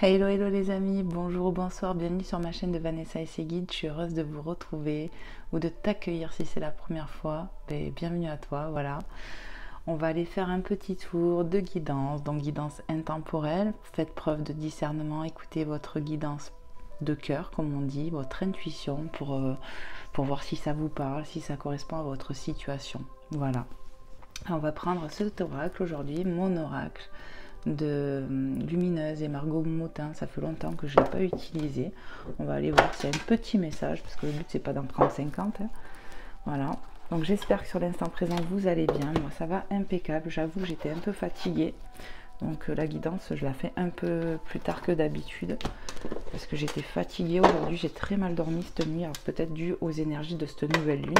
Hello, hello les amis, bonjour ou bonsoir, bienvenue sur ma chaîne de Vanessa et ses guides. Je suis heureuse de vous retrouver ou de t'accueillir si c'est la première fois. Bienvenue à toi, voilà. On va aller faire un petit tour de guidance, donc guidance intemporelle. Faites preuve de discernement, écoutez votre guidance de cœur, comme on dit, votre intuition pour voir si ça vous parle, si ça correspond à votre situation. Voilà. On va prendre cet oracle aujourd'hui, mon oracle de Lumineuse et Margot Motin. Ça fait longtemps que je ne l'ai pas utilisé. On va aller voir s'il y a un petit message, parce que le but c'est pas d'en prendre 50. Hein. Voilà. Donc j'espère que sur l'instant présent vous allez bien. Moi ça va impeccable. J'avoue que j'étais un peu fatiguée. Donc la guidance je la fais un peu plus tard que d'habitude. Parce que j'étais fatiguée aujourd'hui. J'ai très mal dormi cette nuit. Alors peut-être dû aux énergies de cette nouvelle lune.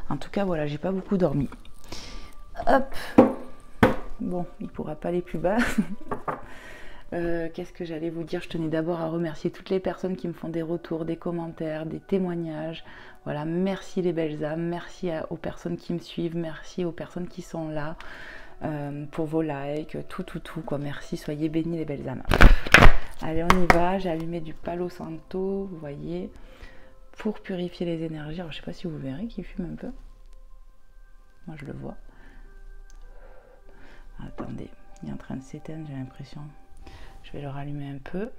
En tout cas voilà, j'ai pas beaucoup dormi. Hop. Bon, il ne pourra pas aller plus bas. Qu'est-ce que j'allais vous dire? Je tenais d'abord à remercier toutes les personnes qui me font des retours, des commentaires, des témoignages. Voilà, merci les belles âmes, merci aux personnes qui me suivent, merci aux personnes qui sont là pour vos likes, tout, quoi. Merci, soyez bénis les belles âmes. Allez, on y va. J'ai allumé du Palo Santo, vous voyez, pour purifier les énergies. Alors, je ne sais pas si vous verrez qu'il fume un peu. Moi, je le vois. Attendez, il est en train de s'éteindre, j'ai l'impression. Je vais le rallumer un peu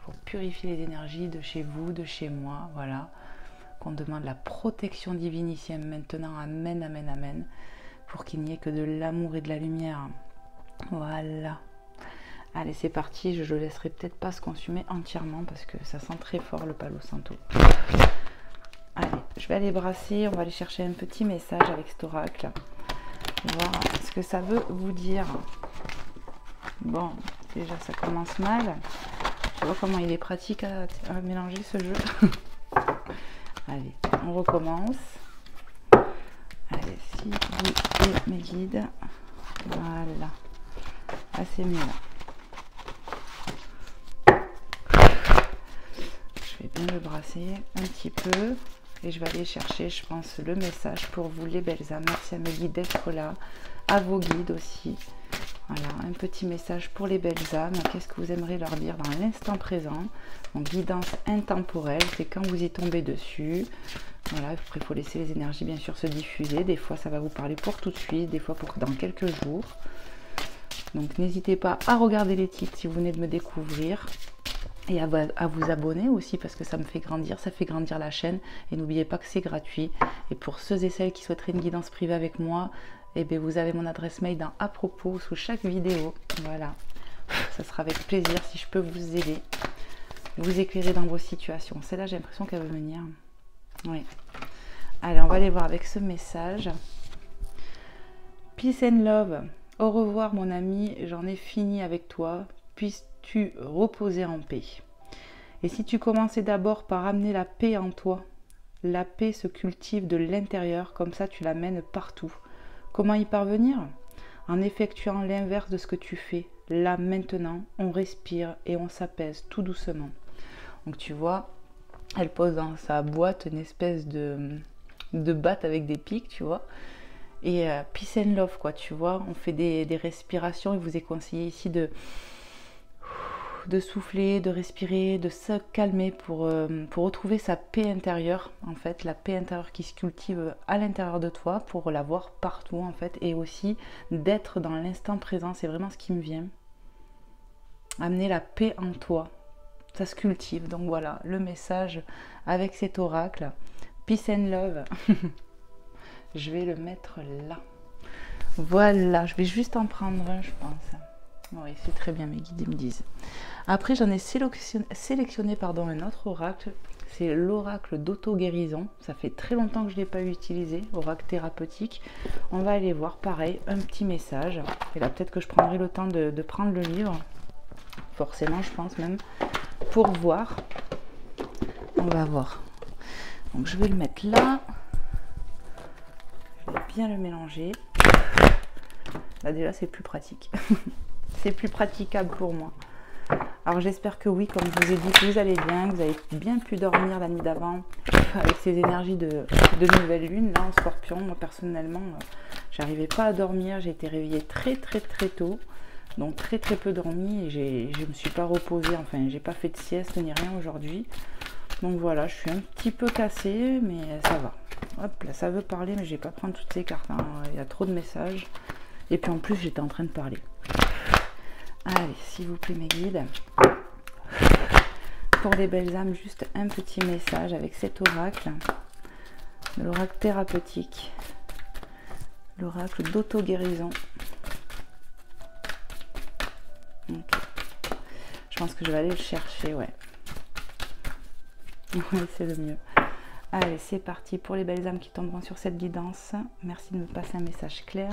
pour purifier les énergies de chez vous, de chez moi. Voilà. Qu'on demande la protection divine ici maintenant. Amen, amen, amen. Pour qu'il n'y ait que de l'amour et de la lumière. Voilà. Allez, c'est parti. Je ne le laisserai peut-être pas se consumer entièrement parce que ça sent très fort le Palo Santo. Allez, je vais aller brasser. On va aller chercher un petit message avec cet oracle. Voir ce que ça veut vous dire. Bon, déjà ça commence mal. Je vois comment il est pratique à mélanger ce jeu. Allez, on recommence. Allez, si vous et mes guides. Voilà. Ah, c'est mieux là. Je vais bien le brasser un petit peu. Et je vais aller chercher, je pense, le message pour vous les belles âmes. Merci à mes guides d'être là. À vos guides aussi. Voilà, un petit message pour les belles âmes. Qu'est-ce que vous aimeriez leur dire dans l'instant présent? Donc, guidance intemporelle, c'est quand vous y tombez dessus. Voilà, après, il faut laisser les énergies, bien sûr, se diffuser. Des fois, ça va vous parler pour tout de suite. Des fois, pour dans quelques jours. Donc, n'hésitez pas à regarder les titres si vous venez de me découvrir. Et à vous abonner aussi parce que ça me fait grandir, ça fait grandir la chaîne. Et n'oubliez pas que c'est gratuit. Et pour ceux et celles qui souhaiteraient une guidance privée avec moi, eh bien, vous avez mon adresse mail dans à propos sous chaque vidéo. Voilà, ça sera avec plaisir si je peux vous aider, vous éclairer dans vos situations. Celle-là, j'ai l'impression qu'elle veut venir. Oui. Allez, on va aller voir avec ce message. Peace and love. Au revoir mon ami, j'en ai fini avec toi. Puisses-tu reposer en paix. Et si tu commençais d'abord par amener la paix en toi, la paix se cultive de l'intérieur, comme ça tu l'amènes partout. Comment y parvenir? En effectuant l'inverse de ce que tu fais. Là, maintenant, on respire et on s'apaise tout doucement. Donc tu vois, elle pose dans sa boîte une espèce de batte avec des pics, tu vois. Et peace and love, quoi, tu vois. On fait des respirations. Il vous est conseillé ici de souffler, de respirer, de se calmer pour retrouver sa paix intérieure, en fait, la paix intérieure qui se cultive à l'intérieur de toi pour la voir partout, en fait, et aussi d'être dans l'instant présent, c'est vraiment ce qui me vient. Amener la paix en toi, ça se cultive, donc voilà, le message avec cet oracle, peace and love, je vais le mettre là. Voilà, je vais juste en prendre un, je pense. Oui, c'est très bien, mes guides me disent. Après, j'en ai sélectionné un autre oracle. C'est l'oracle d'auto-guérison. Ça fait très longtemps que je ne l'ai pas utilisé, oracle thérapeutique. On va aller voir, pareil, un petit message. Et là, peut-être que je prendrai le temps de prendre le livre. Forcément, je pense même. Pour voir. On va voir. Donc, je vais le mettre là. Je vais bien le mélanger. Là, déjà, c'est plus pratique. C'est plus praticable pour moi. Alors j'espère que oui, comme je vous ai dit, que vous allez bien, que vous avez bien pu dormir la nuit d'avant avec ces énergies de nouvelle lune. Là en Scorpion, moi personnellement, j'arrivais pas à dormir, j'ai été réveillée très tôt. Donc très très peu dormi et je me suis pas reposée, enfin j'ai pas fait de sieste ni rien aujourd'hui. Donc voilà, je suis un petit peu cassée, mais ça va. Hop là, ça veut parler, mais je vais pas prendre toutes ces cartes, hein. Il y a trop de messages. Et puis en plus, j'étais en train de parler. Allez, s'il vous plaît mes guides. Pour les belles âmes, juste un petit message avec cet oracle. L'oracle thérapeutique. L'oracle d'auto-guérison. Okay. Je pense que je vais aller le chercher, ouais. Ouais, c'est le mieux. Allez, c'est parti pour les belles âmes qui tomberont sur cette guidance. Merci de me passer un message clair.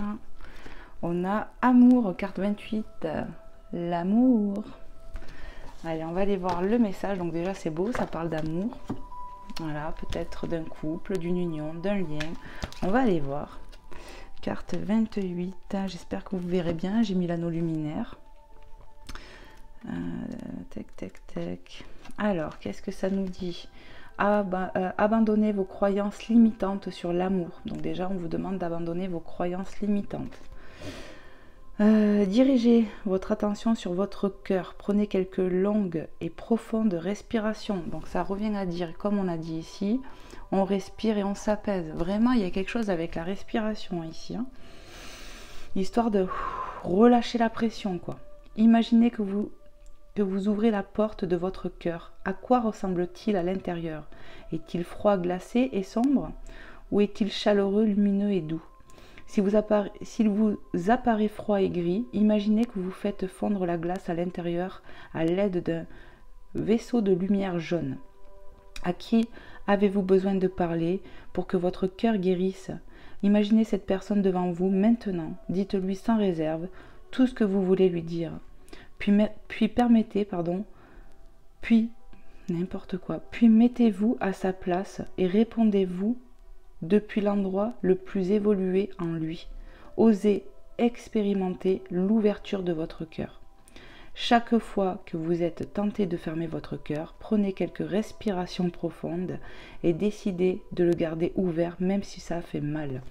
On a amour, carte 28. L'amour. Allez, on va aller voir le message. Donc déjà, c'est beau, ça parle d'amour. Voilà, peut-être d'un couple, d'une union, d'un lien. On va aller voir. Carte 28. J'espère que vous verrez bien. J'ai mis l'anneau luminaire. Tac, tac, tac. Alors, qu'est-ce que ça nous dit? Abandonnez vos croyances limitantes sur l'amour. Donc déjà, on vous demande d'abandonner vos croyances limitantes. Dirigez votre attention sur votre cœur. Prenez quelques longues et profondes respirations. Donc ça revient à dire, comme on a dit ici, on respire et on s'apaise. Vraiment, il y a quelque chose avec la respiration ici. Hein. Histoire de relâcher la pression, quoi. Imaginez que vous ouvrez la porte de votre cœur. À quoi ressemble-t-il à l'intérieur? Est-il froid, glacé et sombre? Ou est-il chaleureux, lumineux et doux? S'il vous apparaît froid et gris, imaginez que vous faites fondre la glace à l'intérieur à l'aide d'un vaisseau de lumière jaune. À qui avez-vous besoin de parler pour que votre cœur guérisse? Imaginez cette personne devant vous maintenant. Dites-lui sans réserve tout ce que vous voulez lui dire. Puis mettez-vous à sa place et répondez-vous depuis l'endroit le plus évolué en lui. Osez expérimenter l'ouverture de votre cœur. Chaque fois que vous êtes tenté de fermer votre cœur, prenez quelques respirations profondes et décidez de le garder ouvert même si ça fait mal.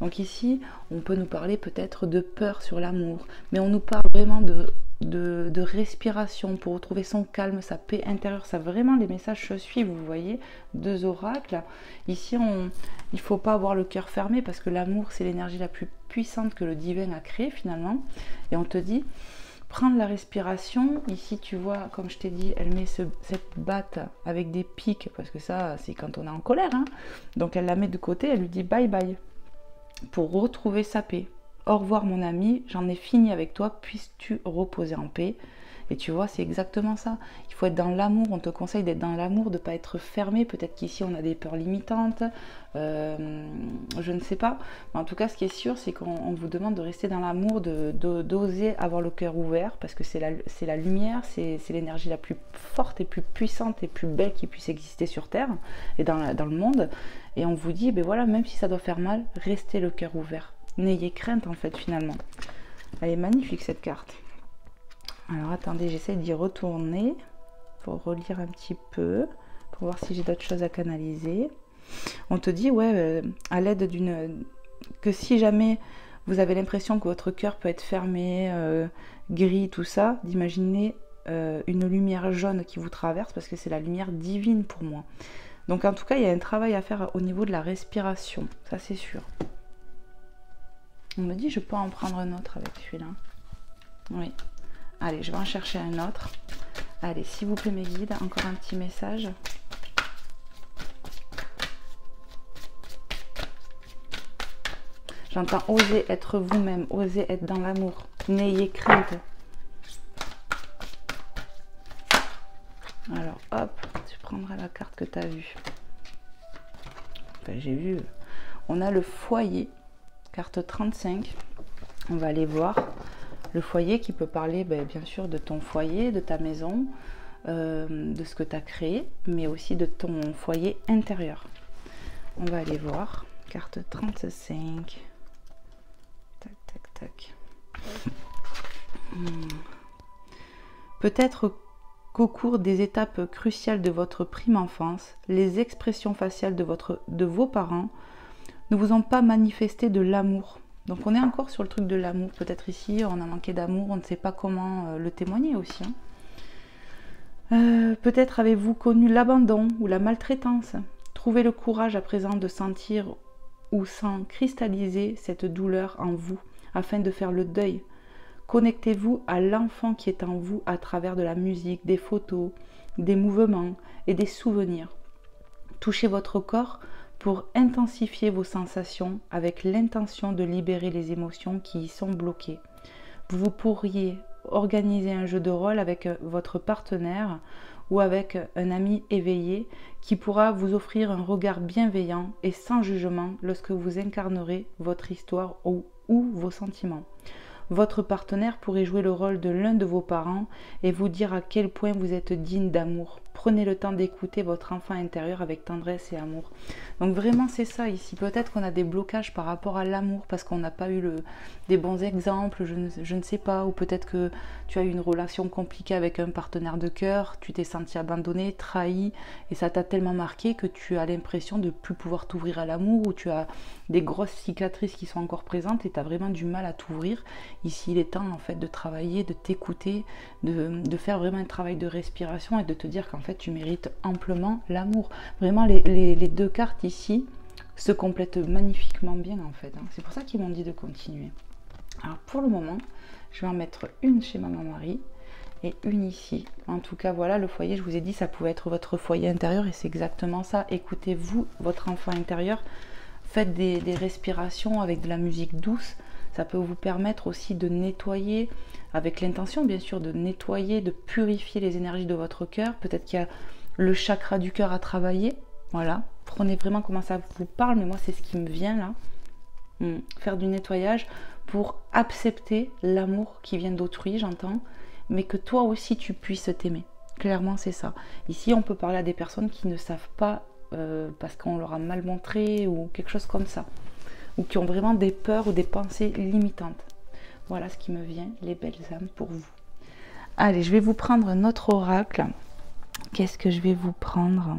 Donc ici, on peut nous parler peut-être de peur sur l'amour, mais on nous parle vraiment de respiration pour retrouver son calme, sa paix intérieure. Ça vraiment les messages se suivent, vous voyez, deux oracles. Ici, il ne faut pas avoir le cœur fermé parce que l'amour, c'est l'énergie la plus puissante que le divin a créée finalement. Et on te dit, prendre la respiration. Ici, tu vois, comme je t'ai dit, elle met cette batte avec des pics, parce que ça, c'est quand on est en colère. Hein. Donc, elle la met de côté, elle lui dit bye bye, pour retrouver sa paix. Au revoir mon ami, j'en ai fini avec toi, puisses-tu reposer en paix. Et tu vois, c'est exactement ça. Il faut être dans l'amour, on te conseille d'être dans l'amour, de ne pas être fermé. Peut-être qu'ici on a des peurs limitantes, je ne sais pas. Mais en tout cas, ce qui est sûr, c'est qu'on vous demande de rester dans l'amour, d'oser avoir le cœur ouvert, parce que c'est la lumière, c'est l'énergie la plus forte et plus puissante et plus belle qui puisse exister sur Terre et dans le monde. Et on vous dit, ben voilà, même si ça doit faire mal, restez le cœur ouvert. N'ayez crainte en fait finalement. Elle est magnifique cette carte. Alors attendez, j'essaie d'y retourner pour relire un petit peu, pour voir si j'ai d'autres choses à canaliser. On te dit, ouais, à l'aide que si jamais vous avez l'impression que votre cœur peut être fermé, gris, tout ça, d'imaginer une lumière jaune qui vous traverse, parce que c'est la lumière divine pour moi. Donc en tout cas, il y a un travail à faire au niveau de la respiration, ça c'est sûr. On me dit, je peux en prendre un autre avec celui-là. Oui. Allez, je vais en chercher un autre. Allez, s'il vous plaît mes guides, encore un petit message. J'entends oser être vous-même, oser être dans l'amour. N'ayez crainte. Alors, hop, tu prendras la carte que tu as vue. Enfin, j'ai vu. On a le foyer, carte 35. On va aller voir. Le foyer qui peut parler bien sûr de ton foyer, de ta maison, de ce que tu as créé, mais aussi de ton foyer intérieur. On va aller voir. Carte 35. Tac, tac, tac. Peut-être qu'au cours des étapes cruciales de votre prime enfance, les expressions faciales de vos parents ne vous ont pas manifesté de l'amour Donc on est encore sur le truc de l'amour. Peut-être ici, on a manqué d'amour, on ne sait pas comment le témoigner aussi. Peut-être avez-vous connu l'abandon ou la maltraitance. Trouvez le courage à présent de sentir ou sans cristalliser cette douleur en vous, afin de faire le deuil. Connectez-vous à l'enfant qui est en vous à travers de la musique, des photos, des mouvements et des souvenirs. Touchez votre corps pour intensifier vos sensations avec l'intention de libérer les émotions qui y sont bloquées. Vous pourriez organiser un jeu de rôle avec votre partenaire ou avec un ami éveillé qui pourra vous offrir un regard bienveillant et sans jugement lorsque vous incarnerez votre histoire ou vos sentiments. Votre partenaire pourrait jouer le rôle de l'un de vos parents et vous dire à quel point vous êtes digne d'amour. Prenez le temps d'écouter votre enfant intérieur avec tendresse et amour. Donc vraiment c'est ça ici. Peut-être qu'on a des blocages par rapport à l'amour parce qu'on n'a pas eu des bons exemples, je ne sais pas. Ou peut-être que tu as eu une relation compliquée avec un partenaire de cœur, tu t'es senti abandonné, trahi et ça t'a tellement marqué que tu as l'impression de ne plus pouvoir t'ouvrir à l'amour, ou tu as des grosses cicatrices qui sont encore présentes et tu as vraiment du mal à t'ouvrir. Ici il est temps en fait de travailler, de t'écouter, de faire vraiment un travail de respiration et de te dire qu'en fait tu mérites amplement l'amour. Vraiment les deux cartes ici se complètent magnifiquement bien en fait. C'est pour ça qu'ils m'ont dit de continuer. Alors pour le moment, je vais en mettre une chez Maman Marie et une ici. En tout cas voilà, le foyer, je vous ai dit, ça pouvait être votre foyer intérieur et c'est exactement ça. Écoutez-vous, votre enfant intérieur, faites des respirations avec de la musique douce. Ça peut vous permettre aussi de nettoyer, avec l'intention bien sûr de nettoyer, de purifier les énergies de votre cœur. Peut-être qu'il y a le chakra du cœur à travailler. Voilà, prenez vraiment comment ça vous parle, mais moi c'est ce qui me vient là. Faire du nettoyage pour accepter l'amour qui vient d'autrui, j'entends, mais que toi aussi tu puisses t'aimer. Clairement c'est ça. Ici on peut parler à des personnes qui ne savent pas parce qu'on leur a mal montré ou quelque chose comme ça, ou qui ont vraiment des peurs ou des pensées limitantes. Voilà ce qui me vient, les belles âmes, pour vous. Allez, je vais vous prendre un autre oracle. Qu'est-ce que je vais vous prendre?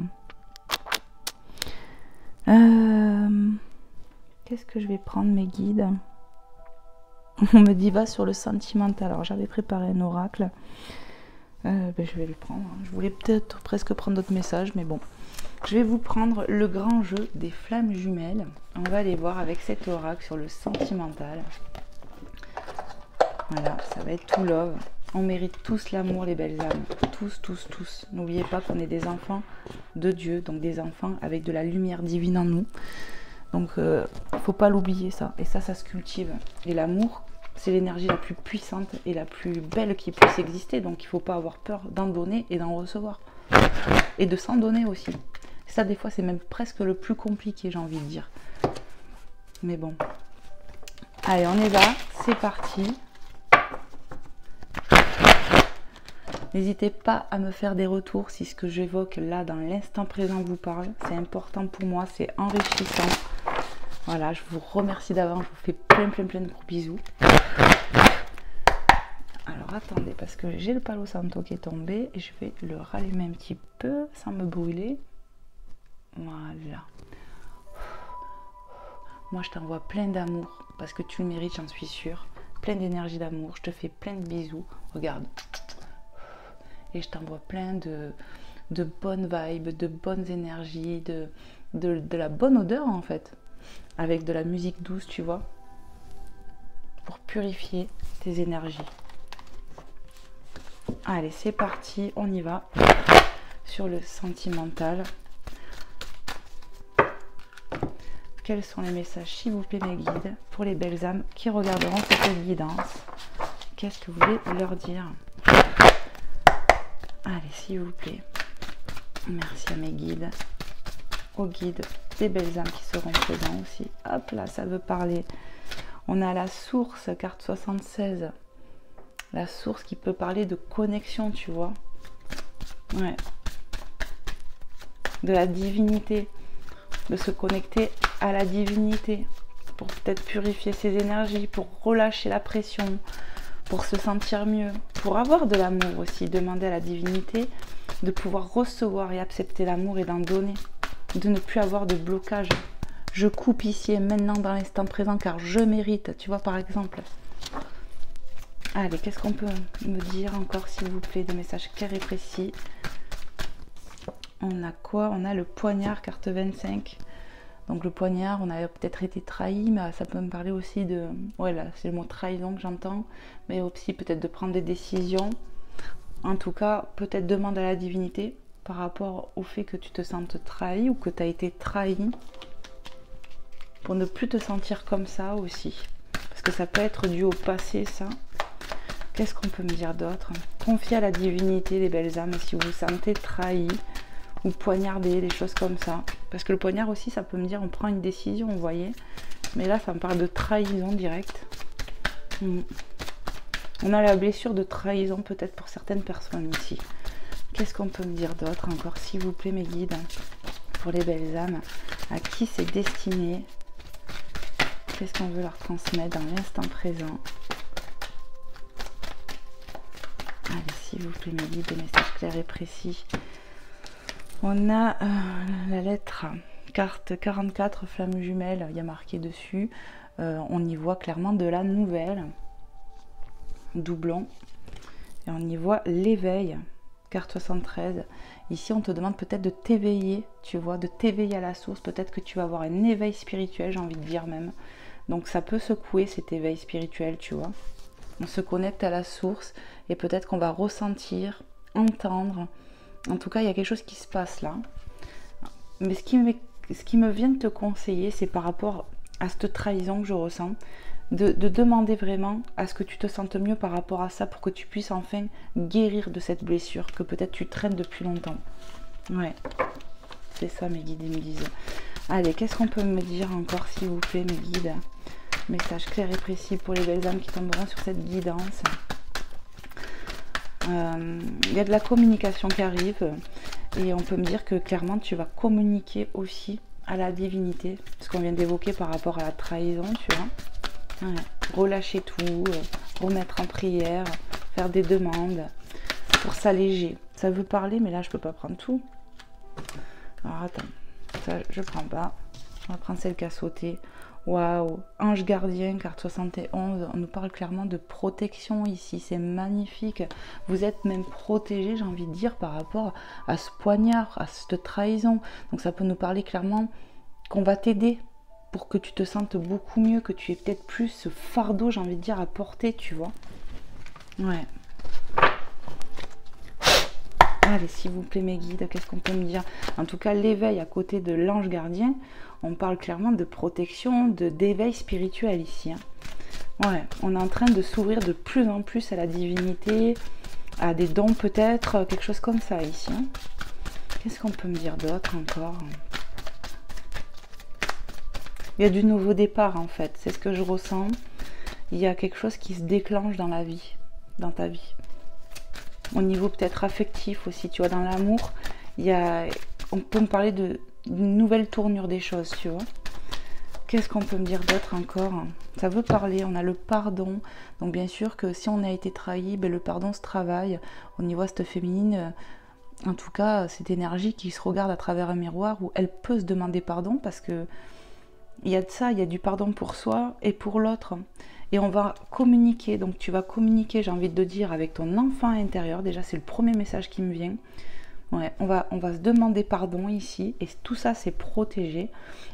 Qu'est-ce que je vais prendre, mes guides? On me dit va sur le sentimental. Alors j'avais préparé un oracle. Je vais le prendre. Je voulais peut-être presque prendre d'autres messages, mais bon. Je vais vous prendre le grand jeu des flammes jumelles. On va aller voir avec cet oracle sur le sentimental. Voilà, ça va être tout love. On mérite tous l'amour, les belles âmes. Tous, tous, tous. N'oubliez pas qu'on est des enfants de Dieu, donc des enfants avec de la lumière divine en nous. Donc, il ne faut pas l'oublier ça. Et ça se cultive. Et l'amour, c'est l'énergie la plus puissante et la plus belle qui puisse exister. Donc, il ne faut pas avoir peur d'en donner et d'en recevoir. Et de s'en donner aussi. Ça, des fois, c'est même presque le plus compliqué, j'ai envie de dire. Mais bon. Allez, on est là. C'est parti. N'hésitez pas à me faire des retours si ce que j'évoque là dans l'instant présent vous parle. C'est important pour moi, c'est enrichissant. Voilà, je vous remercie d'avance, je vous fais plein de gros bisous. Alors attendez, parce que j'ai le Palo Santo qui est tombé et je vais le rallumer un petit peu sans me brûler. Voilà. Moi je t'envoie plein d'amour parce que tu le mérites, j'en suis sûre. Plein d'énergie d'amour, je te fais plein de bisous. Regarde. Et je t'envoie plein de bonnes vibes, de bonnes énergies, de la bonne odeur en fait. Avec de la musique douce, tu vois. Pour purifier tes énergies. Allez, c'est parti, on y va. Sur le sentimental. Quels sont les messages, s'il vous plaît, mes guides, pour les belles âmes qui regarderont cette guidance? Qu'est-ce que vous voulez leur dire? Allez, s'il vous plaît. Merci à mes guides. Aux guides des belles âmes qui seront présents aussi. Hop là, ça veut parler. On a la source, carte 76. La source qui peut parler de connexion, tu vois. Ouais. De la divinité. De se connecter à la divinité. Pour peut-être purifier ses énergies, pour relâcher la pression. Pour se sentir mieux, pour avoir de l'amour aussi, demander à la divinité de pouvoir recevoir et accepter l'amour et d'en donner, de ne plus avoir de blocage Je coupe ici et maintenant dans l'instant présent car je mérite. Tu vois, par exemple. Allez, qu'est-ce qu'on peut me dire encore, s'il vous plaît, de messages clairs et précis? On a quoi? On a le poignard, carte 25. Donc le poignard, on a peut-être été trahi, mais ça peut me parler aussi de... Ouais, là, c'est le mot trahison que j'entends. Mais aussi peut-être de prendre des décisions. En tout cas, peut-être demande à la divinité par rapport au fait que tu te sentes trahi ou que tu as été trahi. Pour ne plus te sentir comme ça aussi. Parce que ça peut être dû au passé, ça. Qu'est-ce qu'on peut me dire d'autre? Confiez à la divinité, les belles âmes, si vous vous sentez trahi ou poignardé, des choses comme ça. Parce que le poignard aussi, ça peut me dire on prend une décision, vous voyez. Mais là, ça me parle de trahison directe. On a la blessure de trahison peut-être pour certaines personnes ici. Qu'est-ce qu'on peut me dire d'autre encore, s'il vous plaît, mes guides? Pour les belles âmes, à qui c'est destiné? Qu'est-ce qu'on veut leur transmettre dans l'instant présent? Allez, s'il vous plaît, mes guides, des messages clairs et précis. On a la lettre, carte 44, flamme jumelle, il y a marqué dessus. On y voit clairement de la nouvelle. Doublon. Et on y voit l'éveil, carte 73. Ici, on te demande peut-être de t'éveiller, tu vois, de t'éveiller à la source. Peut-être que tu vas avoir un éveil spirituel, j'ai envie de dire même. Donc ça peut secouer cet éveil spirituel, tu vois. On se connecte à la source et peut-être qu'on va ressentir, entendre. En tout cas, il y a quelque chose qui se passe là. Mais ce qui me vient de te conseiller, c'est par rapport à cette trahison que je ressens, de demander vraiment à ce que tu te sentes mieux par rapport à ça pour que tu puisses enfin guérir de cette blessure que peut-être tu traînes depuis longtemps. Ouais, c'est ça mes guides, ils me disent. Allez, qu'est-ce qu'on peut me dire encore, s'il vous plaît, mes guides? Message clair et précis pour les belles âmes qui tomberont sur cette guidance. Il y a de la communication qui arrive et on peut me dire que clairement tu vas communiquer aussi à la divinité, ce qu'on vient d'évoquer par rapport à la trahison, tu vois. Ouais. Relâcher tout, remettre en prière, faire des demandes pour s'alléger. Ça veut parler, mais là je peux pas prendre tout. Alors attends, ça je prends pas. On va prendre celle qui a sauté. Waouh, ange gardien, carte 71, on nous parle clairement de protection ici, c'est magnifique. Vous êtes même protégé, j'ai envie de dire, par rapport à ce poignard, à cette trahison. Donc ça peut nous parler clairement qu'on va t'aider pour que tu te sentes beaucoup mieux, que tu aies peut-être plus ce fardeau, j'ai envie de dire, à porter, tu vois. Ouais. Allez, s'il vous plaît, mes guides, qu'est-ce qu'on peut me dire? En tout cas, l'éveil à côté de l'ange gardien, on parle clairement de protection, d'éveil spirituel ici. Hein. Ouais, on est en train de s'ouvrir de plus en plus à la divinité, à des dons peut-être, quelque chose comme ça ici. Hein. Qu'est-ce qu'on peut me dire d'autre encore? Il y a du nouveau départ en fait, c'est ce que je ressens. Il y a quelque chose qui se déclenche dans la vie, dans ta vie. Au niveau peut-être affectif aussi, tu vois, dans l'amour, on peut me parler d'une nouvelle tournure des choses, tu vois. Qu'est-ce qu'on peut me dire d'autre encore? Ça veut parler, on a le pardon. Donc bien sûr que si on a été trahi, ben le pardon se travaille. On y voit cette féminine, en tout cas cette énergie qui se regarde à travers un miroir où elle peut se demander pardon parce que il y a de ça, il y a du pardon pour soi et pour l'autre. Et on va communiquer, donc tu vas communiquer, j'ai envie de dire, avec ton enfant intérieur. Déjà, c'est le premier message qui me vient. Ouais, on va se demander pardon ici, et tout ça, c'est protégé.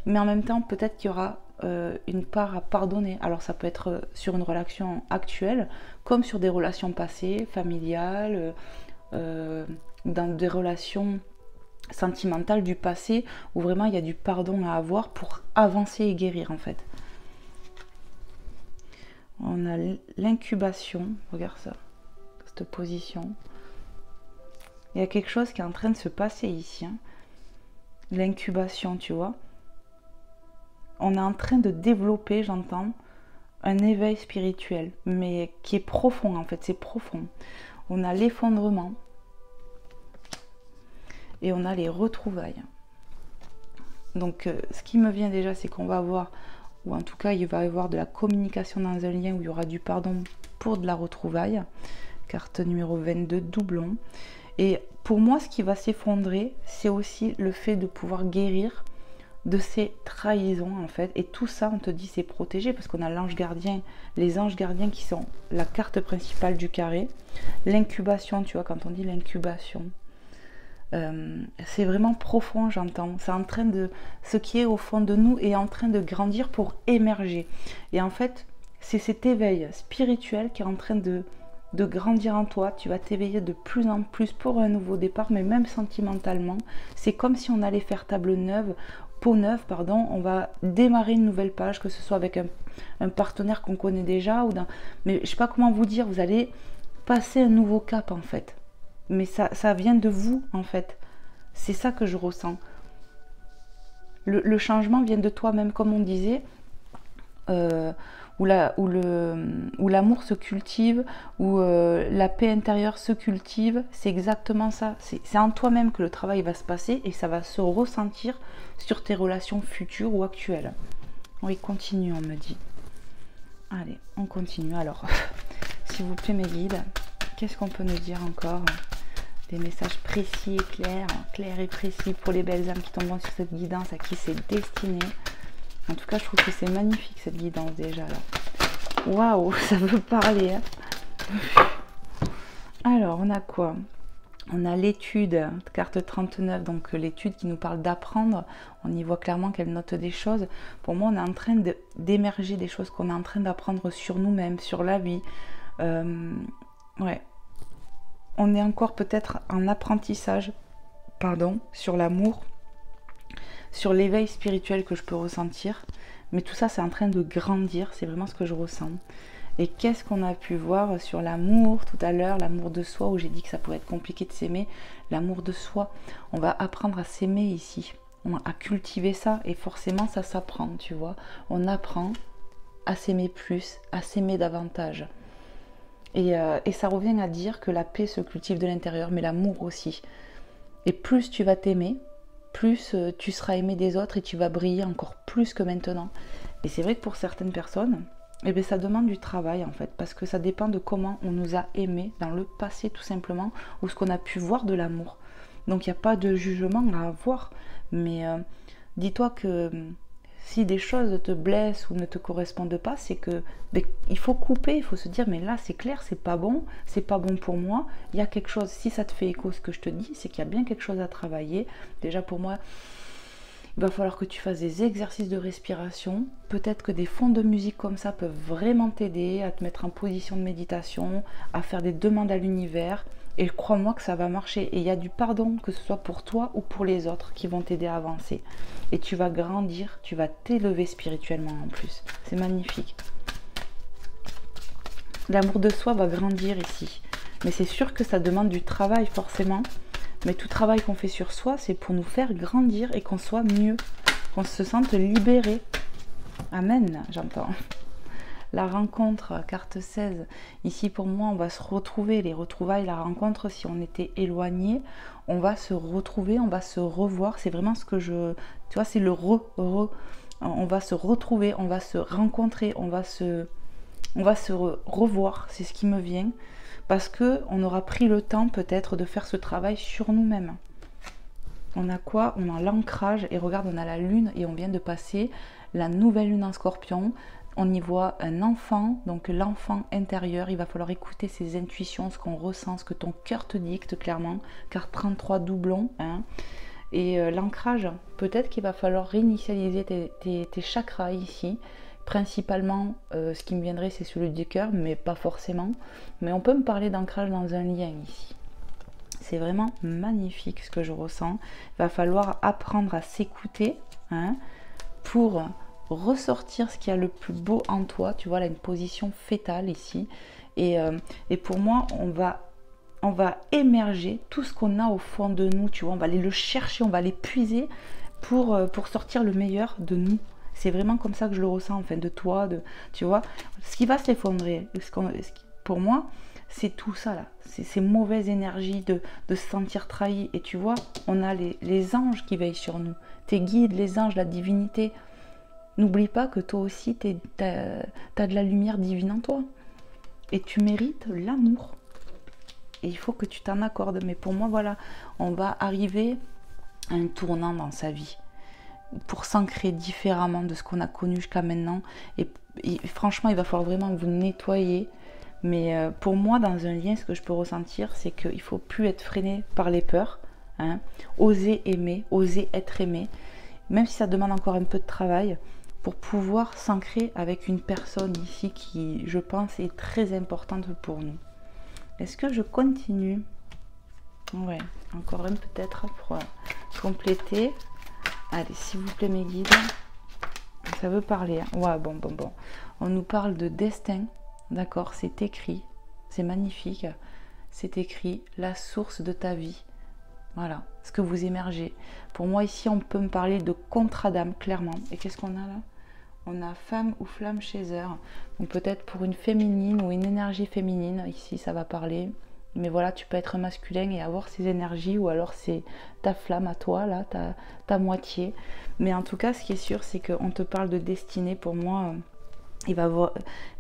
Mais en même temps, peut-être qu'il y aura une part à pardonner. Alors, ça peut être sur une relation actuelle, comme sur des relations passées, familiales, dans des relations sentimentales du passé, où vraiment il y a du pardon à avoir pour avancer et guérir, en fait. On a l'incubation, regarde ça, cette position. Il y a quelque chose qui est en train de se passer ici. Hein. L'incubation, tu vois. On est en train de développer, j'entends, un éveil spirituel, mais qui est profond en fait, c'est profond. On a l'effondrement et on a les retrouvailles. Donc ce qui me vient déjà, c'est qu'on va avoir, ou en tout cas il va y avoir de la communication dans un lien où il y aura du pardon pour de la retrouvaille. Carte numéro 22, doublon. Et pour moi, ce qui va s'effondrer, c'est aussi le fait de pouvoir guérir de ces trahisons en fait. Et tout ça, on te dit, c'est protégé parce qu'on a l'ange gardien, les anges gardiens qui sont la carte principale du carré. L'incubation, tu vois, quand on dit l'incubation, c'est vraiment profond, j'entends. C'est en train de, ce qui est au fond de nous est en train de grandir pour émerger. Et en fait, c'est cet éveil spirituel qui est en train de grandir en toi. Tu vas t'éveiller de plus en plus pour un nouveau départ, mais même sentimentalement. C'est comme si on allait faire table neuve, peau neuve, pardon. On va démarrer une nouvelle page, que ce soit avec un partenaire qu'on connaît déjà, ou mais je sais pas comment vous dire, vous allez passer un nouveau cap en fait. Mais ça vient de vous en fait. C'est ça que je ressens. Le changement vient de toi-même, comme on disait. Où l'amour se cultive, où la paix intérieure se cultive, c'est exactement ça. C'est en toi-même que le travail va se passer et ça va se ressentir sur tes relations futures ou actuelles. Oui, continue, on me dit. Allez, on continue. Alors, s'il vous plaît, mes guides, qu'est-ce qu'on peut nous dire encore? Des messages précis et clairs et précis pour les belles âmes qui tomberont sur cette guidance, à qui c'est destiné. En tout cas, je trouve que c'est magnifique cette guidance déjà là. Waouh, ça veut parler. Hein. Alors, on a quoi? On a l'étude, carte 39, donc l'étude qui nous parle d'apprendre. On y voit clairement qu'elle note des choses. Pour moi, on est en train d'émerger des choses qu'on est en train d'apprendre sur nous-mêmes, sur la vie. Ouais. On est encore peut-être en apprentissage, pardon, sur l'amour, sur l'éveil spirituel que je peux ressentir. Mais tout ça, c'est en train de grandir, c'est vraiment ce que je ressens. Et qu'est-ce qu'on a pu voir sur l'amour tout à l'heure, l'amour de soi, où j'ai dit que ça pouvait être compliqué de s'aimer. L'amour de soi, on va apprendre à s'aimer ici, à cultiver ça, et forcément ça s'apprend, tu vois. On apprend à s'aimer plus, à s'aimer davantage. Et ça revient à dire que la paix se cultive de l'intérieur, mais l'amour aussi. Et plus tu vas t'aimer, plus tu seras aimé des autres et tu vas briller encore plus que maintenant. Et c'est vrai que pour certaines personnes, eh bien, ça demande du travail en fait, parce que ça dépend de comment on nous a aimés dans le passé tout simplement, ou ce qu'on a pu voir de l'amour. Donc il n'y a pas de jugement à avoir, mais dis-toi que si des choses te blessent ou ne te correspondent pas, c'est que il faut couper, il faut se dire mais là c'est clair, c'est pas bon pour moi, il y a quelque chose, si ça te fait écho ce que je te dis, c'est qu'il y a bien quelque chose à travailler. Déjà pour moi, il va falloir que tu fasses des exercices de respiration. Peut-être que des fonds de musique comme ça peuvent vraiment t'aider à te mettre en position de méditation, à faire des demandes à l'univers. Et crois-moi que ça va marcher. Et il y a du pardon, que ce soit pour toi ou pour les autres, qui vont t'aider à avancer. Et tu vas grandir, tu vas t'élever spirituellement en plus. C'est magnifique. L'amour de soi va grandir ici. Mais c'est sûr que ça demande du travail forcément. Mais tout travail qu'on fait sur soi, c'est pour nous faire grandir et qu'on soit mieux, qu'on se sente libéré. Amen, j'entends. La rencontre, carte 16. Ici, pour moi, on va se retrouver. Les retrouvailles, la rencontre, si on était éloigné, on va se retrouver, on va se revoir. C'est vraiment ce que je... Tu vois, c'est le on va se retrouver, on va se rencontrer, on va se revoir. C'est ce qui me vient. Parce qu'on aura pris le temps peut-être de faire ce travail sur nous-mêmes. On a quoi? On a l'ancrage et regarde, on a la lune et on vient de passer la nouvelle lune en scorpion. On y voit un enfant, donc l'enfant intérieur. Il va falloir écouter ses intuitions, ce qu'on ressent, ce que ton cœur te dicte clairement. Car 33 doublons. Hein. Et l'ancrage, peut-être qu'il va falloir réinitialiser tes chakras ici. Principalement, ce qui me viendrait, c'est celui du cœur, mais pas forcément. Mais on peut me parler d'ancrage dans un lien ici. C'est vraiment magnifique ce que je ressens. Il va falloir apprendre à s'écouter hein, pour ressortir ce qu'il y a le plus beau en toi. Tu vois, là, une position fétale ici. Et pour moi, on va émerger tout ce qu'on a au fond de nous. Tu vois, on va aller le chercher, on va aller puiser pour sortir le meilleur de nous. C'est vraiment comme ça que je le ressens, enfin, de toi, tu vois. Ce qui va s'effondrer, pour moi, c'est tout ça, là. C'est ces mauvaises énergies de se sentir trahi. Et tu vois, on a les anges qui veillent sur nous. Tes guides, les anges, la divinité. N'oublie pas que toi aussi, t'as de la lumière divine en toi. Et tu mérites l'amour. Et il faut que tu t'en accordes. Mais pour moi, voilà, on va arriver à un tournant dans sa vie. pour s'ancrer différemment de ce qu'on a connu jusqu'à maintenant. Et franchement, il va falloir vraiment vous nettoyer. Mais pour moi, dans un lien, ce que je peux ressentir, c'est qu'il ne faut plus être freiné par les peurs. Hein. Oser aimer, oser être aimé, même si ça demande encore un peu de travail, pour pouvoir s'ancrer avec une personne ici qui, je pense, est très importante pour nous. Est-ce que je continue? Ouais, encore un peut-être pour compléter. Allez, s'il vous plaît mes guides, ça veut parler. Hein. Ouais, bon. On nous parle de destin, d'accord, c'est écrit, c'est magnifique. C'est écrit, la source de ta vie. Voilà, ce que vous émergez. Pour moi, ici, on peut me parler de contrat d'âme, clairement. Et qu'est-ce qu'on a là? On a femme ou flamme chaser. Donc peut-être pour une féminine ou une énergie féminine. Ici, ça va parler. Mais voilà, tu peux être masculin et avoir ces énergies. Ou alors c'est ta flamme à toi, là, ta moitié. Mais en tout cas, ce qui est sûr, c'est qu'on te parle de destinée. Pour moi, il va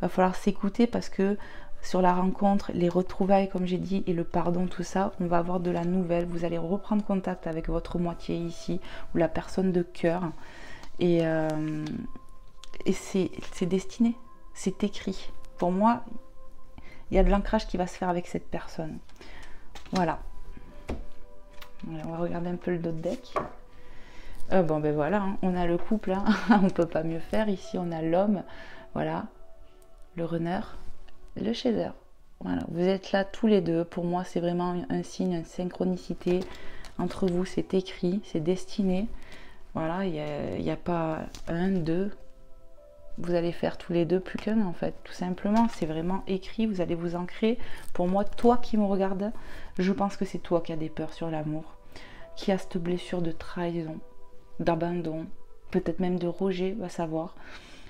falloir s'écouter parce que sur la rencontre, les retrouvailles, comme j'ai dit, et le pardon, tout ça, on va avoir de la nouvelle. Vous allez reprendre contact avec votre moitié ici, ou la personne de cœur. Et c'est destiné, c'est écrit. Pour moi, il y a de l'ancrage qui va se faire avec cette personne. Voilà. On va regarder un peu le dos de deck. Bon, ben voilà, hein, on a le couple, hein. On ne peut pas mieux faire. Ici, on a l'homme, voilà, le runner, le shader. Voilà, vous êtes là tous les deux. Pour moi, c'est vraiment un signe, une synchronicité entre vous. C'est écrit, c'est destiné. Voilà, il n'y a pas un, deux. Vous allez faire tous les deux plus qu'un en fait. Tout simplement, c'est vraiment écrit. Vous allez vous ancrer. Pour moi, toi qui me regardes, je pense que c'est toi qui as des peurs sur l'amour, qui a cette blessure de trahison, d'abandon, peut-être même de rejet, va savoir.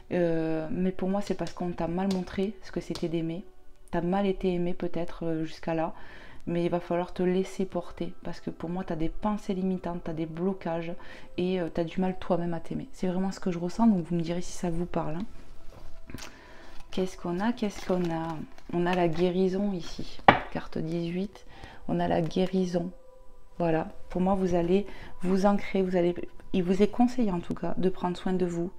Mais pour moi, c'est parce qu'on t'a mal montré ce que c'était d'aimer. T'as mal été aimé peut-être jusqu'à là, mais il va falloir te laisser porter parce que pour moi, tu as des pensées limitantes, tu as des blocages et tu as du mal toi-même à t'aimer. C'est vraiment ce que je ressens, donc vous me direz si ça vous parle. Hein. Qu'est-ce qu'on a? On a la guérison ici, carte 18, on a la guérison. Voilà, pour moi, vous allez vous ancrer, il vous est conseillé en tout cas de prendre soin de vous,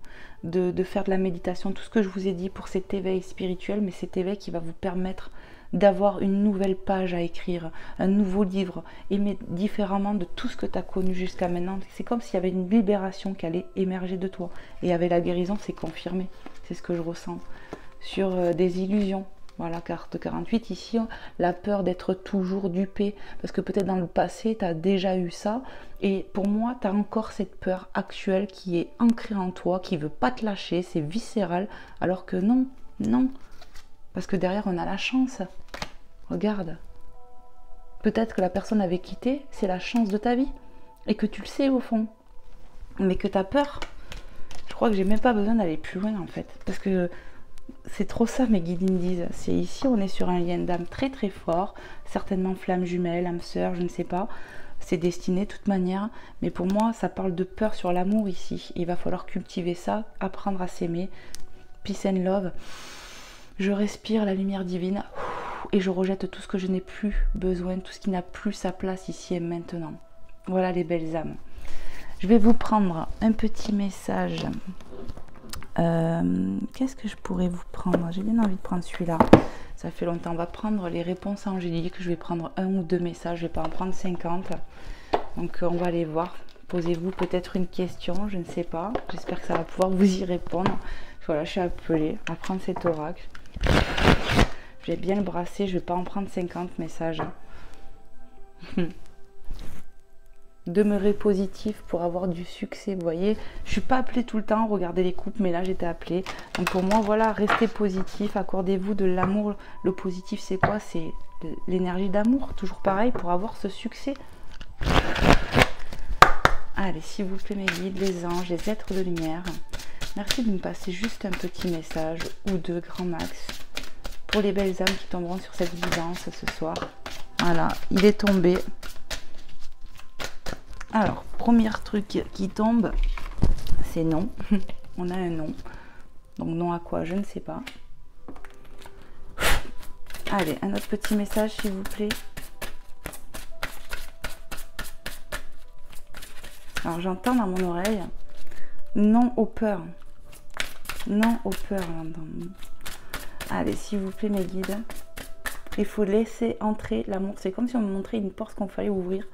de faire de la méditation, tout ce que je vous ai dit pour cet éveil spirituel, mais cet éveil qui va vous permettre d'avoir une nouvelle page à écrire, un nouveau livre, aimer différemment de tout ce que tu as connu jusqu'à maintenant. C'est comme s'il y avait une libération qui allait émerger de toi. Et avec la guérison, c'est confirmé. C'est ce que je ressens. Sur des illusions. Voilà, carte 48, ici, la peur d'être toujours dupé. Parce que peut-être dans le passé, tu as déjà eu ça. Et pour moi, tu as encore cette peur actuelle qui est ancrée en toi, qui ne veut pas te lâcher, c'est viscéral. Alors que non, non. Parce que derrière, on a la chance. Regarde. Peut-être que la personne avait quitté, c'est la chance de ta vie. Et que tu le sais au fond. Mais que tu as peur. Je crois que j'ai même pas besoin d'aller plus loin en fait. Parce que c'est trop ça mes guides me disent. C'est ici, on est sur un lien d'âme très très fort. Certainement flamme jumelle, âme sœur, je ne sais pas. C'est destiné de toute manière. Mais pour moi, ça parle de peur sur l'amour ici. Il va falloir cultiver ça, apprendre à s'aimer. Peace and love. Je respire la lumière divine et je rejette tout ce que je n'ai plus besoin, tout ce qui n'a plus sa place ici et maintenant. Voilà les belles âmes. Je vais vous prendre un petit message. Qu'est-ce que je pourrais vous prendre? J'ai bien envie de prendre celui-là. Ça fait longtemps. On va prendre les réponses angéliques. Je vais prendre un ou deux messages. Je ne vais pas en prendre 50. Donc on va aller voir. Posez-vous peut-être une question. Je ne sais pas. J'espère que ça va pouvoir vous y répondre. Voilà, je suis appelée à prendre cet oracle. Je vais bien le brasser, je ne vais pas en prendre 50 messages. Demeurer positif pour avoir du succès, vous voyez. Je ne suis pas appelée tout le temps, regardez les coupes, mais là j'étais appelée. Donc pour moi, voilà, restez positif, accordez-vous de l'amour. Le positif, c'est quoi? C'est l'énergie d'amour, toujours pareil, pour avoir ce succès. Allez, s'il vous plaît mes guides, les anges, les êtres de lumière. Merci de me passer juste un petit message ou deux, grand max, pour les belles âmes qui tomberont sur cette guidance ce soir. Voilà, il est tombé. Alors, premier truc qui tombe, c'est non. On a un non. Donc non à quoi? Je ne sais pas. Allez, un autre petit message s'il vous plaît. Alors j'entends dans mon oreille Non aux peurs. Non aux peurs. Allez, s'il vous plaît, mes guides. Il faut laisser entrer l'amour. C'est comme si on me montrait une porte qu'on fallait ouvrir.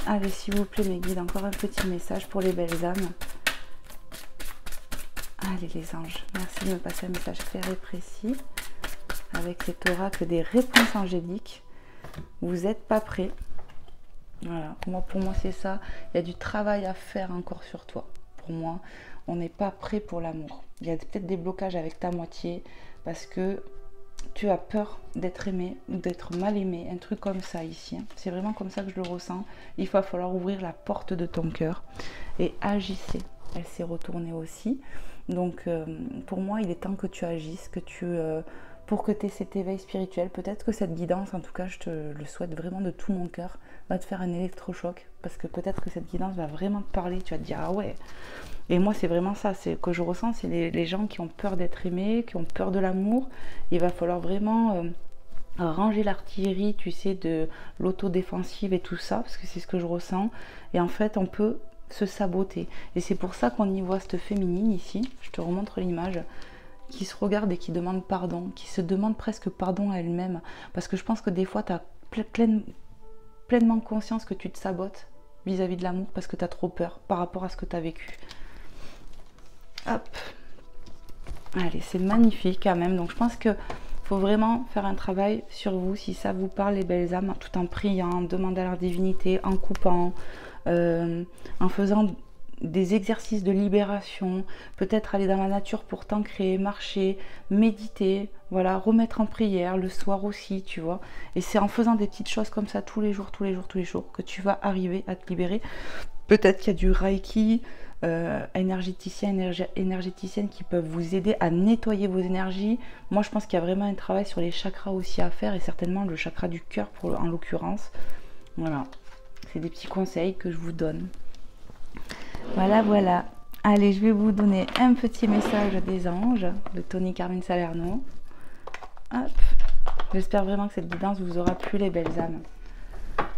Allez, s'il vous plaît, mes guides. Encore un petit message pour les belles âmes. Allez, les anges. Merci de me passer un message clair et précis. Avec cet oracle des réponses angéliques. Vous n'êtes pas prêts. Voilà. Pour moi, c'est ça. Il y a du travail à faire encore sur toi. Pour moi, on n'est pas prêt pour l'amour. Il y a peut-être des blocages avec ta moitié parce que tu as peur d'être aimé ou d'être mal aimé, un truc comme ça ici. C'est vraiment comme ça que je le ressens. Il va falloir ouvrir la porte de ton cœur et agissez. Elle s'est retournée aussi. Donc pour moi, il est temps que tu agisses, que tu pour que tu aies cet éveil spirituel. Peut-être que cette guidance, en tout cas, je te le souhaite vraiment de tout mon cœur, va te faire un électrochoc. Parce que peut-être que cette guidance va vraiment te parler. Tu vas te dire, ah ouais. Et moi, c'est vraiment ça que je ressens. C'est les gens qui ont peur d'être aimés, qui ont peur de l'amour. Il va falloir vraiment ranger l'artillerie, tu sais, de l'autodéfensive et tout ça. Parce que c'est ce que je ressens. Et en fait, on peut se saboter. Et c'est pour ça qu'on y voit cette féminine ici. Je te remontre l'image. Qui se regarde et qui demande pardon, qui se demande presque pardon à elle-même. Parce que je pense que des fois, tu as pleinement conscience que tu te sabotes vis-à-vis de l'amour parce que tu as trop peur par rapport à ce que tu as vécu. Hop. Allez, c'est magnifique quand même. Donc je pense que faut vraiment faire un travail sur vous si ça vous parle, les belles âmes, tout en priant, en demandant à leur divinité, en coupant, en faisant des exercices de libération, peut-être aller dans la nature pour t'ancrer, marcher, méditer, voilà, remettre en prière le soir aussi, tu vois. Et c'est en faisant des petites choses comme ça tous les jours que tu vas arriver à te libérer. Peut-être qu'il y a du Reiki, énergéticiennes qui peuvent vous aider à nettoyer vos énergies. Moi, je pense qu'il y a vraiment un travail sur les chakras aussi à faire et certainement le chakra du cœur en l'occurrence. Voilà, c'est des petits conseils que je vous donne. Voilà, voilà. Allez, je vais vous donner un petit message des anges de Tony Carmen Salerno. Hop. J'espère vraiment que cette guidance vous aura plu, les belles âmes.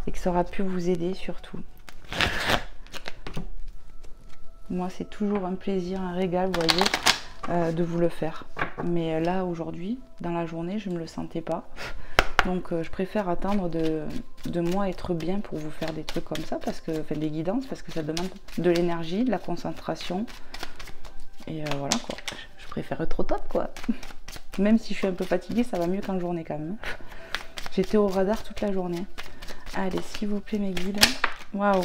Et que ça aura pu vous aider surtout. Moi, c'est toujours un plaisir, un régal, vous voyez, de vous le faire. Mais là, aujourd'hui, dans la journée, je ne me le sentais pas. Donc je préfère attendre de moi être bien pour vous faire des trucs comme ça, parce que, enfin des guidances, parce que ça demande de l'énergie, de la concentration. Et voilà quoi, je préfère être au top quoi. Même si je suis un peu fatiguée, ça va mieux qu'en journée quand même. J'étais au radar toute la journée. Allez, s'il vous plaît mes guides. Waouh.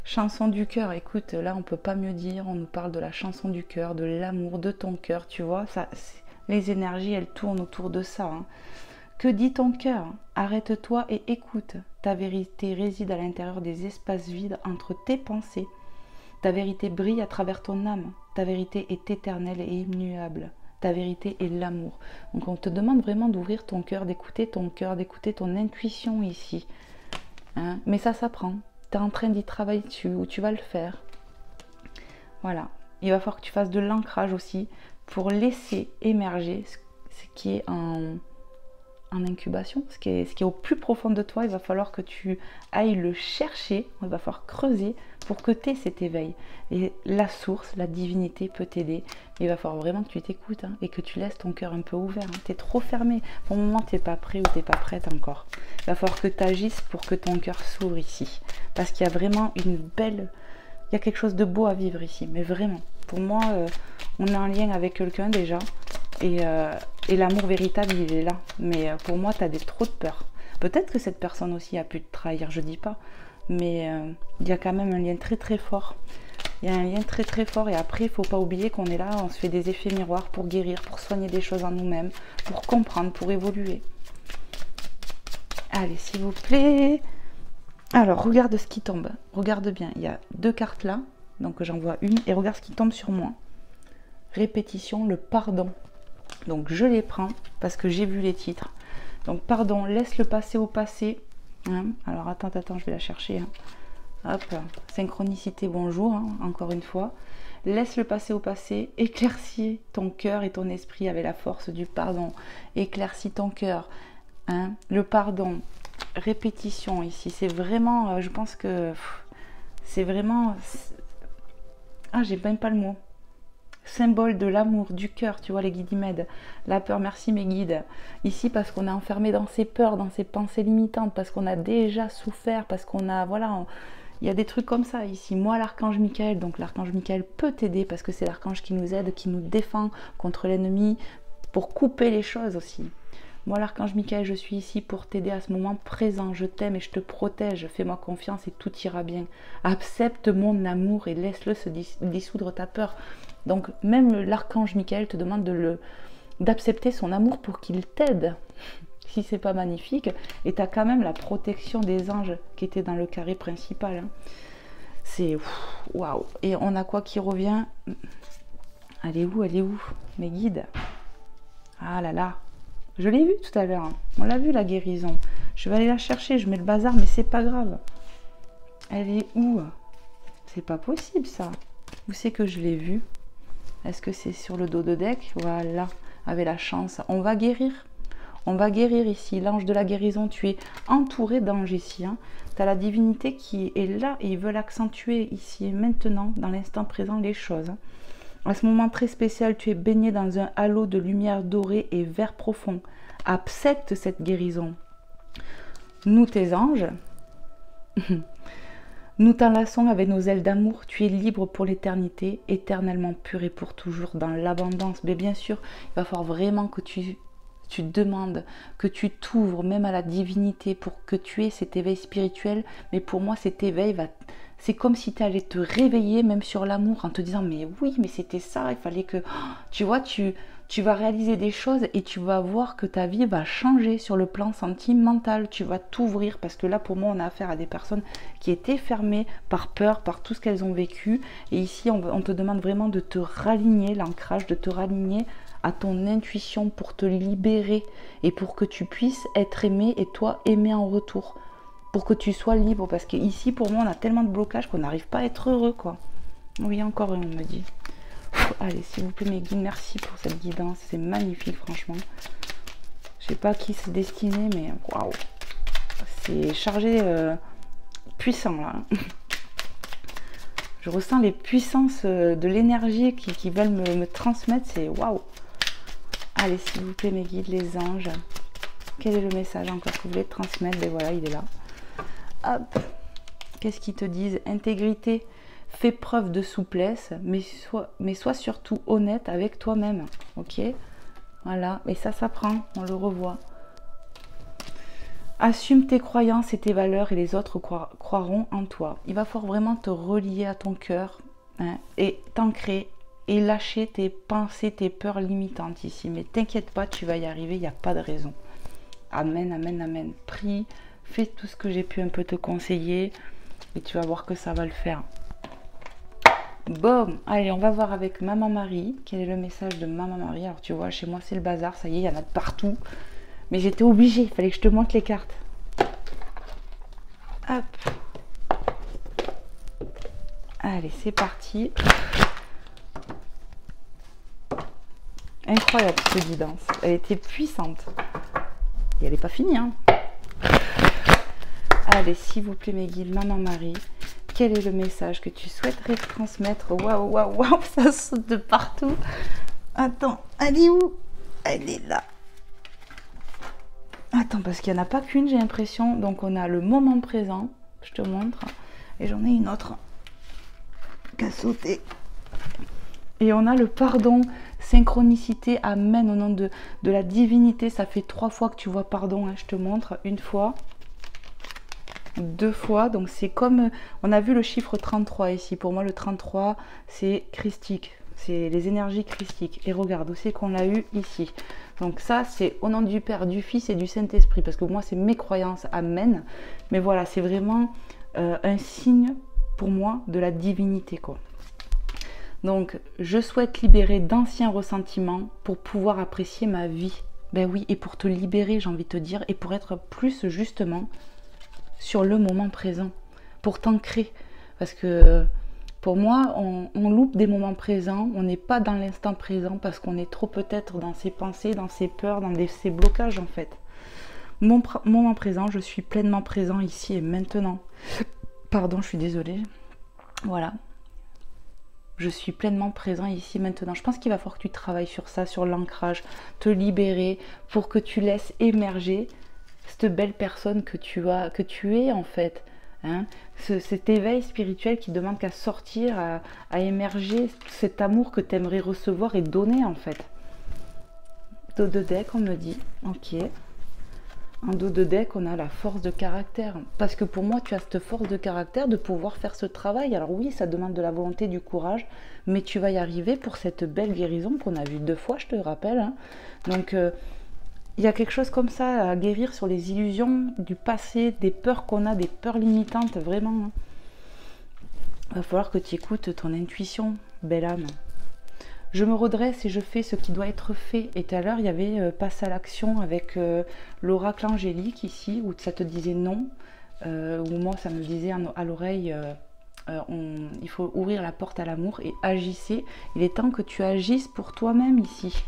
Chanson du cœur, écoute, là on peut pas mieux dire, on nous parle de la chanson du cœur, de l'amour, de ton cœur, tu vois, ça... Les énergies, elles tournent autour de ça. Hein. Que dit ton cœur? Arrête-toi et écoute. Ta vérité réside à l'intérieur des espaces vides entre tes pensées. Ta vérité brille à travers ton âme. Ta vérité est éternelle et immuable. Ta vérité est l'amour. Donc on te demande vraiment d'ouvrir ton cœur, d'écouter ton intuition ici. Hein? Mais ça s'apprend. Tu es en train d'y travailler dessus ou tu vas le faire. Voilà. Il va falloir que tu fasses de l'ancrage aussi pour laisser émerger ce qui est en incubation, ce qui est au plus profond de toi. Il va falloir que tu ailles le chercher, il va falloir creuser pour que tu aies cet éveil. Et la source, la divinité peut t'aider. Il va falloir vraiment que tu t'écoutes hein, et que tu laisses ton cœur un peu ouvert. Hein. Tu es trop fermé. Pour le moment, tu n'es pas prêt ou tu n'es pas prête encore. Il va falloir que tu agisses pour que ton cœur s'ouvre ici. Parce qu'il y a vraiment une belle... Il y a quelque chose de beau à vivre ici, mais vraiment. Pour moi, on est en lien avec quelqu'un déjà. Et l'amour véritable, il est là. Mais pour moi, tu as trop de peur. Peut-être que cette personne aussi a pu te trahir, je dis pas. Mais il y a quand même un lien très très fort. Il y a un lien très très fort. Et après, il ne faut pas oublier qu'on est là, on se fait des effets miroirs pour guérir, pour soigner des choses en nous-mêmes, pour comprendre, pour évoluer. Allez, s'il vous plaît. Alors, regarde ce qui tombe. Regarde bien. Il y a 2 cartes là. Donc, j'en vois une. Et regarde ce qui tombe sur moi. Répétition, le pardon. Donc, je les prends parce que j'ai vu les titres. Donc, pardon, laisse le passé au passé. Hein. Alors, attends, je vais la chercher. Hein. Hop. Synchronicité, bonjour. Hein, encore une fois. Laisse le passé au passé. Éclaircis ton cœur et ton esprit avec la force du pardon. Éclaircis ton cœur. Hein. Le pardon. Répétition ici, c'est vraiment, je pense que c'est vraiment Ah, j'ai même pas le mot. Symbole de l'amour, du cœur, tu vois, les guides y m'aident. La peur, merci mes guides. Ici, parce qu'on est enfermé dans ses peurs, dans ses pensées limitantes, parce qu'on a déjà souffert, parce qu'on a, voilà, il y a des trucs comme ça ici. Moi, l'archange Michael, donc l'archange Michael peut t'aider, parce que c'est l'archange qui nous aide, qui nous défend contre l'ennemi, pour couper les choses aussi. Moi, l'archange Michael, je suis ici pour t'aider à ce moment présent. Je t'aime et je te protège. Fais-moi confiance et tout ira bien. Accepte mon amour et laisse-le se dissoudre ta peur. Donc, même l'archange Michael te demande d'accepter son amour pour qu'il t'aide. Si c'est pas magnifique. Et tu as quand même la protection des anges qui était dans le carré principal. Hein. C'est waouh. Et on a quoi qui revient? Elle est où? Elle est où? Mes guides. Ah là là. Je l'ai vu tout à l'heure, hein. On l'a vu la guérison. Je vais aller la chercher, je mets le bazar, mais c'est pas grave. Elle est où? C'est pas possible ça. Où c'est que je l'ai vue? Est-ce que c'est sur le dos de deck? Voilà, avec la chance. On va guérir. On va guérir ici. L'ange de la guérison, tu es entouré d'anges ici. Hein. Tu as la divinité qui est là et ils veulent accentuer ici et maintenant, dans l'instant présent, les choses. Hein. À ce moment très spécial, tu es baigné dans un halo de lumière dorée et vert profond. Accepte cette guérison. Nous, tes anges, nous t'enlaçons avec nos ailes d'amour. Tu es libre pour l'éternité, éternellement pur et pour toujours, dans l'abondance. Mais bien sûr, il va falloir vraiment que tu demandes, que tu t'ouvres même à la divinité pour que tu aies cet éveil spirituel. Mais pour moi, cet éveil va... C'est comme si tu allais te réveiller même sur l'amour en te disant mais oui, mais c'était ça, il fallait que... Tu vois, tu vas réaliser des choses et tu vas voir que ta vie va changer sur le plan sentimental. Tu vas t'ouvrir parce que là, pour moi, on a affaire à des personnes qui étaient fermées par peur, par tout ce qu'elles ont vécu. Et ici, on te demande vraiment de te raligner, l'ancrage, de te raligner à ton intuition pour te libérer et pour que tu puisses être aimé et toi aimer en retour. Pour que tu sois libre, parce qu'ici, pour moi, on a tellement de blocages qu'on n'arrive pas à être heureux, quoi. Oui, encore une, on me dit. Allez, s'il vous plaît, mes guides, merci pour cette guidance. C'est magnifique, franchement. Je sais pas à qui c'est destiné, mais waouh. C'est chargé, puissant, là. Je ressens les puissances de l'énergie qui veulent me transmettre. C'est waouh. Allez, s'il vous plaît, mes guides, les anges. Quel est le message encore que vous voulez transmettre? Ben voilà, il est là. Hop. Qu'est-ce qu'ils te disent? Intégrité, fais preuve de souplesse, mais sois surtout honnête avec toi-même. Ok? Voilà, et ça s'apprend, on le revoit. Assume tes croyances et tes valeurs et les autres croiront en toi. Il va falloir vraiment te relier à ton cœur, hein, et t'ancrer et lâcher tes pensées, tes peurs limitantes ici. Mais t'inquiète pas, tu vas y arriver, il n'y a pas de raison. Amen, amen, amen. Prie, fais tout ce que j'ai pu un peu te conseiller et tu vas voir que ça va le faire. Bon, allez, on va voir avec Maman Marie. Quel est le message de Maman Marie? Alors tu vois, chez moi c'est le bazar, ça y est, il y en a de partout. Mais j'étais obligée, il fallait que je te montre les cartes. Hop. Allez, c'est parti. Incroyable cette guidance. Elle était puissante. Et elle n'est pas finie, hein. Allez, s'il vous plaît, mes guides, Maman Marie, quel est le message que tu souhaiterais transmettre? Waouh, waouh, waouh, ça saute de partout. Attends, elle est où? Elle est là. Attends, parce qu'il n'y en a pas qu'une, j'ai l'impression. Donc, on a le moment présent, je te montre. Et j'en ai une autre qui a sauté. Et on a le pardon, synchronicité, amen, au nom de la divinité. Ça fait 3 fois que tu vois pardon, hein, je te montre. 1 fois, 2 fois. Donc c'est comme, on a vu le chiffre 33 ici. Pour moi, le 33, c'est christique. C'est les énergies christiques. Et regarde, où c'est qu'on l'a eu ici. Donc ça, c'est au nom du Père, du Fils et du Saint-Esprit. Parce que moi, c'est mes croyances, amen. Mais voilà, c'est vraiment un signe, pour moi, de la divinité, quoi. Donc, je souhaite libérer d'anciens ressentiments pour pouvoir apprécier ma vie. Ben oui, et pour te libérer, j'ai envie de te dire, et pour être plus justement sur le moment présent, pour t'ancrer. Parce que pour moi, on loupe des moments présents, on n'est pas dans l'instant présent parce qu'on est trop peut-être dans ses pensées, dans ses peurs, dans ses blocages en fait. Mon moment présent, je suis pleinement présent ici et maintenant. Pardon, je suis désolée. Voilà. je suis pleinement présent ici maintenant. Je pense qu'il va falloir que tu travailles sur ça, sur l'ancrage, te libérer pour que tu laisses émerger cette belle personne que tu es en fait. Hein, cet éveil spirituel qui demande qu'à sortir, à émerger cet amour que tu aimerais recevoir et donner en fait. Dos de deck, on me dit. Ok. En dos de deck, on a la force de caractère. Parce que pour moi, tu as cette force de caractère de pouvoir faire ce travail. Alors oui, ça demande de la volonté, du courage, mais tu vas y arriver pour cette belle guérison qu'on a vue 2 fois, je te rappelle. Hein. Donc, il y a quelque chose comme ça à guérir sur les illusions du passé, des peurs qu'on a, des peurs limitantes, vraiment. Il va falloir que tu écoutes ton intuition, belle âme. Je me redresse et je fais ce qui doit être fait. Et tout à l'heure, il y avait passe à l'action avec l'oracle angélique ici, où ça te disait non, où moi, ça me disait à l'oreille, il faut ouvrir la porte à l'amour et agissez. Il est temps que tu agisses pour toi-même ici.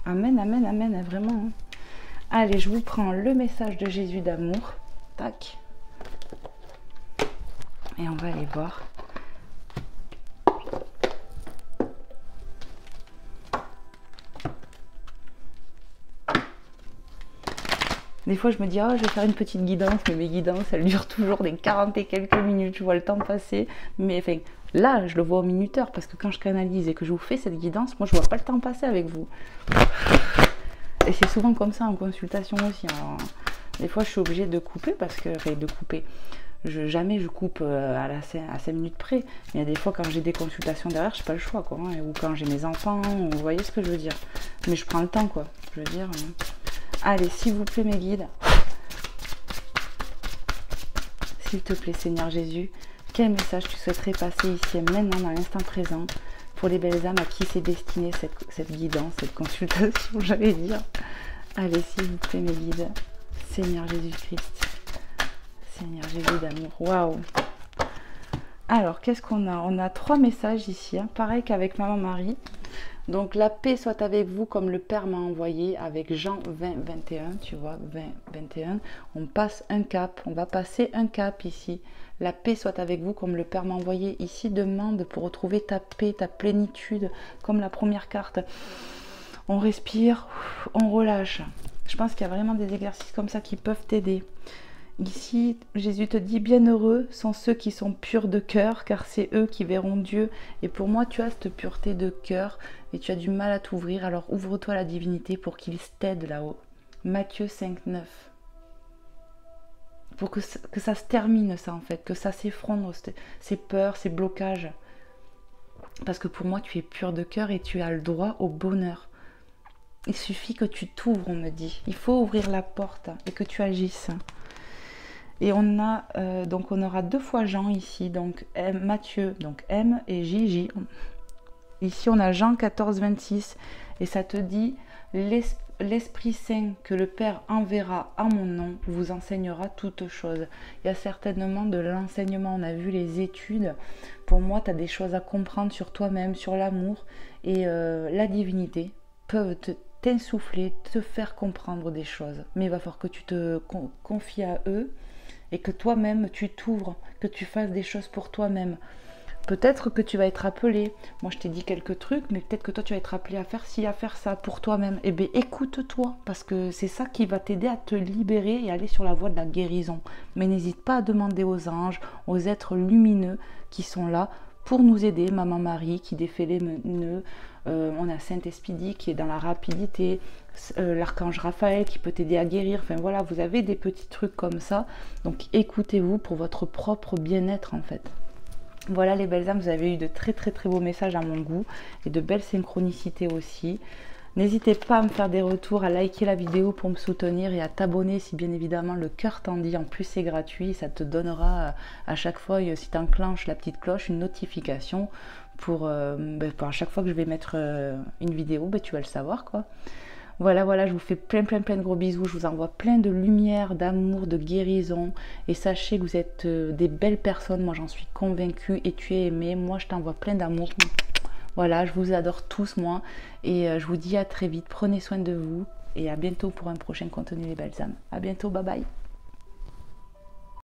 Amen, amen, amen, vraiment. Hein. Allez, je vous prends le message de Jésus d'amour. Tac. Et on va aller voir. Des fois, je me dis, oh, je vais faire une petite guidance, mais mes guidances, elles durent toujours des 40 et quelques minutes. Je vois le temps passer. Mais enfin, là, je le vois au minuteur, parce que quand je canalise et que je vous fais cette guidance, moi, je ne vois pas le temps passer avec vous. Et c'est souvent comme ça en consultation aussi. Alors, des fois, je suis obligée de couper, parce que, enfin, de couper. Jamais je coupe à 5 minutes près. Il y a des fois, quand j'ai des consultations derrière, je n'ai pas le choix, quoi. Hein, ou quand j'ai mes enfants, vous voyez ce que je veux dire. Mais je prends le temps, quoi. Je veux dire... Allez, s'il vous plaît, mes guides. S'il te plaît, Seigneur Jésus, quel message tu souhaiterais passer ici et maintenant, dans l'instant présent, pour les belles âmes à qui c'est destiné cette guidance, cette consultation, j'allais dire. Allez, s'il vous plaît, mes guides. Seigneur Jésus-Christ. Seigneur Jésus d'amour. Waouh! Alors, qu'est-ce qu'on a? On a 3 messages ici, hein, pareil qu'avec Maman Marie. Donc, la paix soit avec vous comme le Père m'a envoyé avec Jean 20, 21, tu vois, 20, 21. On passe un cap, on va passer un cap ici. La paix soit avec vous comme le Père m'a envoyé. Ici, demande pour retrouver ta paix, ta plénitude, comme la première carte. On respire, on relâche. Je pense qu'il y a vraiment des exercices comme ça qui peuvent t'aider. Ici, Jésus te dit, bienheureux sont ceux qui sont purs de cœur, car c'est eux qui verront Dieu. Et pour moi, tu as cette pureté de cœur et tu as du mal à t'ouvrir, alors ouvre-toi à la divinité pour qu'il t'aide là-haut. Matthieu 5, 9. Pour que ça se termine, ça en fait, que ça s'effondre, ces peurs, ces blocages. Parce que pour moi, tu es pur de cœur et tu as le droit au bonheur. Il suffit que tu t'ouvres, on me dit. Il faut ouvrir la porte et que tu agisses. Et on a donc on aura 2 fois Jean ici, donc Matthieu, donc M et J. Ici on a Jean 14, 26 et ça te dit l'Esprit Saint que le Père enverra en mon nom vous enseignera toutes choses. Il y a certainement de l'enseignement, on a vu les études. Pour moi, tu as des choses à comprendre sur toi-même, sur l'amour et la divinité peuvent t'insuffler, te faire comprendre des choses. Mais il va falloir que tu te confies à eux. Et que toi-même, tu t'ouvres, que tu fasses des choses pour toi-même. Peut-être que tu vas être appelé. Moi, je t'ai dit quelques trucs, mais peut-être que toi, tu vas être appelé à faire ci, à faire ça pour toi-même. Eh bien, écoute-toi, parce que c'est ça qui va t'aider à te libérer et aller sur la voie de la guérison. Mais n'hésite pas à demander aux anges, aux êtres lumineux qui sont là pour nous aider. Maman Marie qui défait les nœuds. On a Saint-Esprit qui est dans la rapidité. L'archange Raphaël qui peut t'aider à guérir. Enfin voilà, vous avez des petits trucs comme ça. Donc écoutez-vous pour votre propre bien-être en fait. Voilà les belles âmes, vous avez eu de très très très beaux messages à mon goût et de belles synchronicités aussi. N'hésitez pas à me faire des retours, à liker la vidéo pour me soutenir et à t'abonner si bien évidemment le cœur t'en dit. En plus c'est gratuit, ça te donnera à chaque fois, si tu enclenches la petite cloche, une notification pour à chaque fois que je vais mettre une vidéo, tu vas le savoir quoi. Voilà, je vous fais plein de gros bisous, je vous envoie plein de lumière, d'amour, de guérison. Et sachez que vous êtes des belles personnes, moi j'en suis convaincue et tu es aimée. Moi je t'envoie plein d'amour. Voilà, je vous adore tous moi. Et je vous dis à très vite, prenez soin de vous. Et à bientôt pour un prochain contenu les belles âmes. À bientôt, bye bye.